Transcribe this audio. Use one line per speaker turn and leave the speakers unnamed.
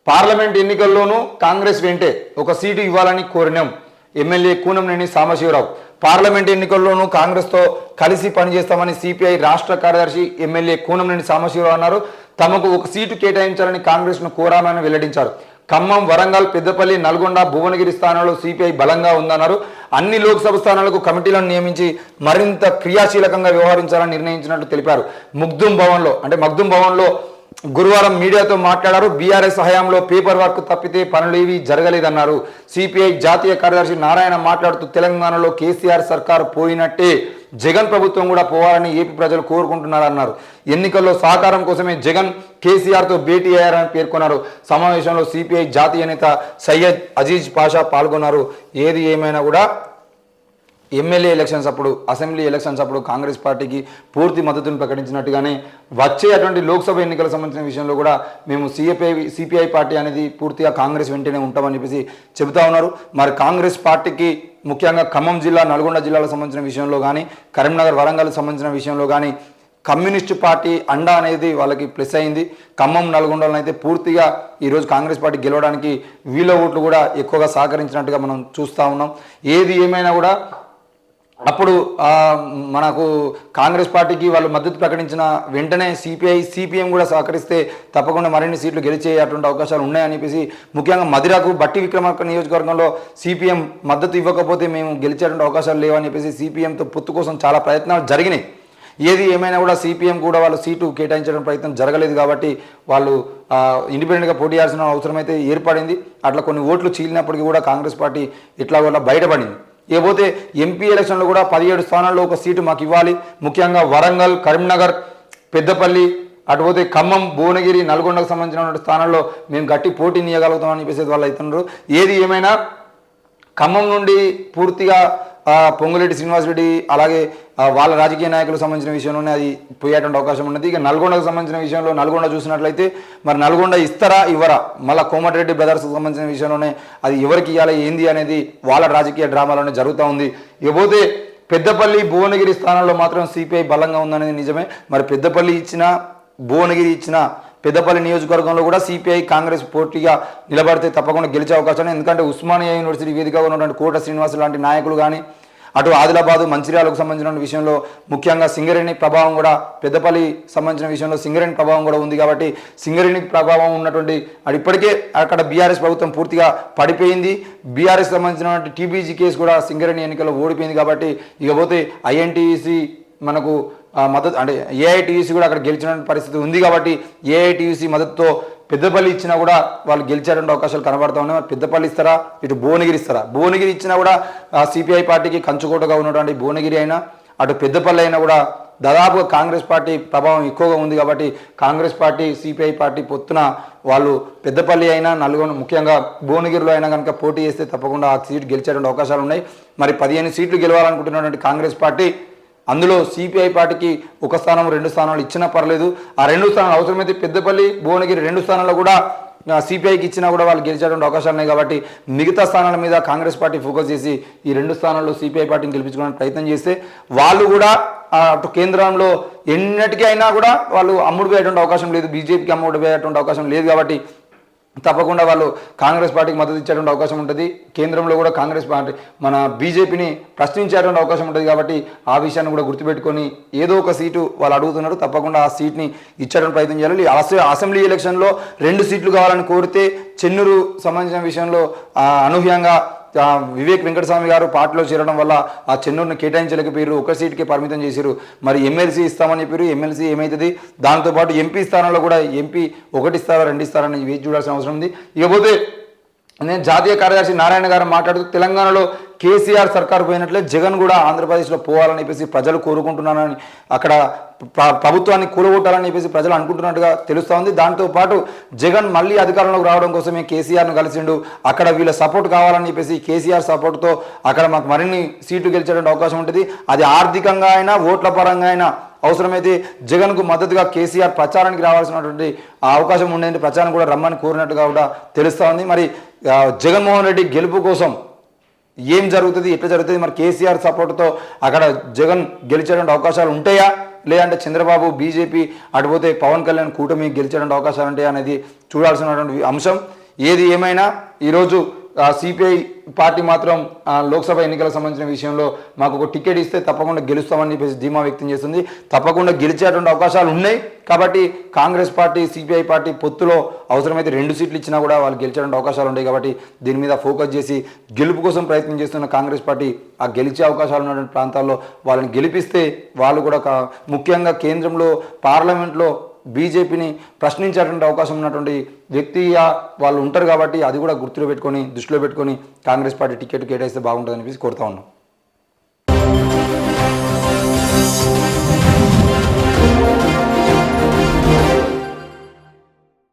Parliament ఎన్నికల్లోనూ కాంగ్రెస్ వెంటే ఒక సీటు ఇవ్వాలని కోరినాం. ఎమ్మెల్యే కూనంనేని సాంబశివరావు పార్లమెంట్ ఎన్నికల్లోనూ కాంగ్రెస్తో కలిసి పనిచేస్తామని సిపిఐ రాష్ట్ర కార్యదర్శి ఎమ్మెల్యే కూనంనేని సాంబశివరావు అన్నారు. తమకు ఒక సీటు కేటాయించాలని కాంగ్రెస్ను కోరామని వెల్లడించారు. ఖమ్మం, వరంగల్, పెద్దపల్లి, నల్గొండ, భువనగిరి స్థానాల్లో సిపిఐ బలంగా ఉందన్నారు. అన్ని లోక్సభ స్థానాలకు కమిటీలను నియమించి మరింత క్రియాశీలకంగా వ్యవహరించాలని నిర్ణయించినట్లు తెలిపారు. మగ్దుం భవన్లో గురువారం మీడియాతో మాట్లాడారు. బీఆర్ఎస్ హయాంలో పేపర్ వర్క్ తప్పితే పనులు ఏవి జరగలేదన్నారు. సిపిఐ జాతీయ కార్యదర్శి నారాయణ మాట్లాడుతూ తెలంగాణలో కేసీఆర్ సర్కారు పోయినట్టే జగన్ ప్రభుత్వం కూడా పోవాలని ఏపీ ప్రజలు కోరుకుంటున్నారన్నారు. ఎన్నికల్లో సహకారం కోసమే జగన్ కేసీఆర్తో భేటీ అయ్యారని పేర్కొన్నారు. సమావేశంలో సిపిఐ జాతీయ నేత సయ్యద్ అజీజ్ పాషా పాల్గొన్నారు. ఏది ఏమైనా కూడా ఎమ్మెల్యే ఎలక్షన్స్ అప్పుడు, అసెంబ్లీ ఎలక్షన్స్ అప్పుడు కాంగ్రెస్ పార్టీకి పూర్తి మద్దతును ప్రకటించినట్టుగానే వచ్చే అటువంటి లోక్సభ ఎన్నికలకు సంబంధించిన విషయంలో కూడా మేము సిపిఐ పార్టీ అనేది పూర్తిగా కాంగ్రెస్ వెంటనే ఉంటామని చెప్పేసి చెబుతా ఉన్నారు. మరి కాంగ్రెస్ పార్టీకి ముఖ్యంగా ఖమ్మం జిల్లా, నల్గొండ జిల్లాలకు సంబంధించిన విషయంలో కానీ, కరీంనగర్, వరంగల్కి సంబంధించిన విషయంలో కానీ కమ్యూనిస్టు పార్టీ అండా అనేది వాళ్ళకి ప్లస్ అయింది. ఖమ్మం, నల్గొండలో అయితే పూర్తిగా ఈరోజు కాంగ్రెస్ పార్టీ గెలవడానికి వీళ్ళ ఓట్లు కూడా ఎక్కువగా సహకరించినట్టుగా మనం చూస్తూ ఉన్నాం. ఏది ఏమైనా కూడా అప్పుడు మనకు కాంగ్రెస్ పార్టీకి వాళ్ళు మద్దతు ప్రకటించిన వెంటనే సిపిఎం కూడా సహకరిస్తే తప్పకుండా మరిన్ని సీట్లు గెలిచేటువంటి అవకాశాలు ఉన్నాయని చెప్పేసి, ముఖ్యంగా మదిరకు బట్టి విక్రమార్క నియోజకవర్గంలో సిపిఎం మద్దతు ఇవ్వకపోతే మేము గెలిచేటువంటి అవకాశాలు లేవని చెప్పేసి సిపిఎంతో పొత్తు కోసం చాలా ప్రయత్నాలు జరిగినాయి. ఏది ఏమైనా కూడా సిపిఎం కూడా వాళ్ళు సీటు కేటాయించడం ప్రయత్నం జరగలేదు కాబట్టి వాళ్ళు ఇండిపెండెంట్గా పోటీ చేయాల్సిన అవసరమైతే ఏర్పడింది. అట్లా కొన్ని ఓట్లు చీలినప్పటికీ కూడా కాంగ్రెస్ పార్టీ ఇట్లా కూడా బయటపడింది. ఇకపోతే ఎంపీ ఎలక్షన్లో కూడా 17 స్థానాల్లో ఒక సీటు మాకు ఇవ్వాలి. ముఖ్యంగా వరంగల్, కరీంనగర్, పెద్దపల్లి, అటుపోతే ఖమ్మం, భువనగిరి, నల్గొండకు సంబంధించిన స్థానాల్లో మేము గట్టి పోటీని ఇవ్వగలుగుతామని చెప్పేసి వాళ్ళు అవుతున్నారు. ఏది ఏమైనా ఖమ్మం నుండి పూర్తిగా పొంగులేటి శ్రీనివాసరెడ్డి అలాగే వాళ్ళ రాజకీయ నాయకులకు సంబంధించిన విషయంలోనే అది పోయేటువంటి అవకాశం ఉన్నది. ఇక నల్గొండకు సంబంధించిన విషయంలో నల్గొండ చూసినట్లయితే మరి నల్గొండ ఇస్తారా ఇవ్వరా, మళ్ళీ కోమటిరెడ్డి బ్రదర్స్కి సంబంధించిన విషయంలోనే అది ఎవరికి ఇవ్వాలి ఏంది అనేది వాళ్ళ రాజకీయ డ్రామాలోనే జరుగుతూ ఉంది. ఇకపోతే పెద్దపల్లి, భువనగిరి స్థానాల్లో మాత్రం సిపిఐ బలంగా ఉందనేది నిజమే. మరి పెద్దపల్లి ఇచ్చినా, భువనగిరి ఇచ్చినా, పెద్దపల్లి నియోజకవర్గంలో కూడా సిపిఐ కాంగ్రెస్ పోటీగా నిలబడితే తప్పకుండా గెలిచే అవకాశం. ఎందుకంటే ఉస్మానియా యూనివర్సిటీ వేదికగా ఉన్నటువంటి కోట శ్రీనివాస్ లాంటి నాయకులు కానీ, అటు ఆదిలాబాదు, మంచిర్యాలకు సంబంధించిన విషయంలో ముఖ్యంగా సింగరేణి ప్రభావం కూడా, పెద్దపల్లి సంబంధించిన విషయంలో సింగరేణి ప్రభావం కూడా ఉంది కాబట్టి సింగరేణి ప్రభావం ఉన్నటువంటి ఇప్పటికే అక్కడ బీఆర్ఎస్ ప్రభుత్వం పూర్తిగా పడిపోయింది. బీఆర్ఎస్ సంబంధించినటువంటి టీబీజీ కేసు కూడా సింగరేణి ఎన్నికల్లో ఓడిపోయింది కాబట్టి ఇకపోతే ఐఎన్టీయూసీ మనకు మద్దతు అంటే ఏఐటీయూసీ కూడా అక్కడ గెలిచిన పరిస్థితి ఉంది కాబట్టి ఏఐటీయూసీ మద్దతుతో పెద్దపల్లి ఇచ్చినా కూడా వాళ్ళు గెలిచేటువంటి అవకాశాలు కనబడతా ఉన్నాయి. పెద్దపల్లి ఇస్తారా, ఇటు భువనగిరి ఇస్తారా? భువనగిరి ఇచ్చినా కూడా సిపిఐ పార్టీకి కంచుకోటగా ఉన్నటువంటి భువనగిరి అయినా, అటు పెద్దపల్లి అయినా కూడా దాదాపుగా కాంగ్రెస్ పార్టీ ప్రభావం ఎక్కువగా ఉంది కాబట్టి కాంగ్రెస్ పార్టీ, సిపిఐ పార్టీ పొత్తున వాళ్ళు పెద్దపల్లి అయినా, నల్గొండ, ముఖ్యంగా భువనగిరిలో అయినా కనుక పోటీ చేస్తే తప్పకుండా ఆ సీటు గెలిచేటువంటి అవకాశాలు ఉన్నాయి. మరి 15 సీట్లు గెలవాలనుకుంటున్నటువంటి కాంగ్రెస్ పార్టీ, అందులో సిపిఐ పార్టీకి 1 స్థానం, 2 స్థానాలు ఇచ్చినా పర్లేదు. ఆ 2 స్థానాలు అవసరమైతే పెద్దపల్లి, భువనగిరి 2 స్థానాల్లో కూడా సిపిఐకి ఇచ్చినా కూడా వాళ్ళు గెలిచేటువంటి అవకాశాలు ఉన్నాయి కాబట్టి మిగతా స్థానాల మీద కాంగ్రెస్ పార్టీ ఫోకస్ చేసి ఈ 2 స్థానాల్లో సిపిఐ పార్టీని గెలిపించుకోవడానికి ప్రయత్నం చేస్తే వాళ్ళు కూడా అటు కేంద్రంలో ఎన్నటికీ అయినా కూడా వాళ్ళు అమ్ముడు పోయేటువంటి అవకాశం లేదు, బీజేపీకి అమ్ముడు పోయేటువంటి అవకాశం లేదు కాబట్టి తప్పకుండా వాళ్ళు కాంగ్రెస్ పార్టీకి మద్దతు ఇచ్చేటువంటి అవకాశం ఉంటుంది. కేంద్రంలో కూడా కాంగ్రెస్ పార్టీ మన బీజేపీని ప్రశ్నించేటువంటి అవకాశం ఉంటుంది కాబట్టి ఆ విషయాన్ని కూడా గుర్తుపెట్టుకొని ఏదో ఒక సీటు వాళ్ళు అడుగుతున్నారు, తప్పకుండా ఆ సీట్ని ఇచ్చేటువంటి ప్రయత్నం చేయాలి. అసెంబ్లీ ఎలక్షన్లో 2 సీట్లు కావాలని కోరితే చెన్నూరు సంబంధించిన విషయంలో అనూహ్యంగా వివేక్ వెంకటస్వామి గారు పార్టీలో చేరడం వల్ల ఆ చెన్నూరుని కేటాయించలేకపోయారు, 1 సీటుకే పరిమితం చేశారు. మరి ఎమ్మెల్సీ ఇస్తామని చెప్పారు, ఎమ్మెల్సీ ఏమవుతుంది? దాంతోపాటు ఎంపీ స్థానంలో కూడా ఎంపీ 1 ఇస్తారా 2 ఇస్తారని వేచి చూడాల్సిన అవసరం ఉంది. ఇకపోతే నేను జాతీయ కార్యదర్శి నారాయణ గారు మాట్లాడుతూ తెలంగాణలో కేసీఆర్ సర్కారు పోయినట్లే జగన్ కూడా ఆంధ్రప్రదేశ్లో పోవాలని చెప్పేసి ప్రజలు కోరుకుంటున్నారని, అక్కడ ప్రభుత్వాన్ని కూలగొట్టాలని చెప్పేసి ప్రజలు అనుకుంటున్నట్టుగా తెలుస్తూ ఉంది. దాంతోపాటు జగన్ మళ్ళీ అధికారంలోకి రావడం కోసమే కేసీఆర్ను కలిసిండు, అక్కడ వీళ్ళ సపోర్ట్ కావాలని చెప్పేసి కేసీఆర్ సపోర్ట్తో అక్కడ మాకు మరిన్ని సీట్లు గెలిచేటువంటి అవకాశం ఉంటుంది. అది ఆర్థికంగా అయినా, ఓట్ల పరంగా అయినా అవసరమైతే జగన్కు మద్దతుగా కేసీఆర్ ప్రచారానికి రావాల్సినటువంటి అవకాశం ఉండేది, ప్రచారం కూడా రమ్మని కోరినట్టుగా కూడా తెలుస్తూ ఉంది. మరి జగన్మోహన్ రెడ్డి గెలుపు కోసం ఏం జరుగుతుంది, ఎట్లా జరుగుతుంది? మరి కేసీఆర్ సపోర్ట్తో అక్కడ జగన్ గెలిచేటువంటి అవకాశాలు ఉంటాయా, లేదంటే చంద్రబాబు, బీజేపీ, అటుపోతే పవన్ కళ్యాణ్ కూటమి గెలిచేటువంటి అవకాశాలు ఉంటాయా అనేది చూడాల్సినటువంటి అంశం. ఏది ఏమైనా ఈరోజు సిపిఐ పార్టీ మాత్రం లోక్సభ ఎన్నికలకు సంబంధించిన విషయంలో మాకు ఒక టికెట్ ఇస్తే తప్పకుండా గెలుస్తామని చెప్పేసి ధీమా వ్యక్తం చేస్తుంది. తప్పకుండా గెలిచేటువంటి అవకాశాలు ఉన్నాయి. కాబట్టి కాంగ్రెస్ పార్టీ సిపిఐ పార్టీ పొత్తులో అవసరమైతే 2 సీట్లు ఇచ్చినా కూడా వాళ్ళు గెలిచేటువంటి అవకాశాలు ఉన్నాయి. కాబట్టి దీని మీద ఫోకస్ చేసి గెలుపు కోసం ప్రయత్నం చేస్తున్న కాంగ్రెస్ పార్టీ ఆ గెలిచే అవకాశాలు ఉన్నటువంటి ప్రాంతాల్లో వాళ్ళని గెలిపిస్తే వాళ్ళు కూడా ముఖ్యంగా కేంద్రంలో పార్లమెంట్లో బీజేపీని ప్రశ్నించేటువంటి అవకాశం ఉన్నటువంటి వ్యక్తిగా వాళ్ళు ఉంటారు. కాబట్టి అది కూడా దృష్టిలో పెట్టుకొని కాంగ్రెస్ పార్టీ టికెట్ కేటాయిస్తే బాగుంటుందని చెప్పేసి కోరుతా ఉన్నాం.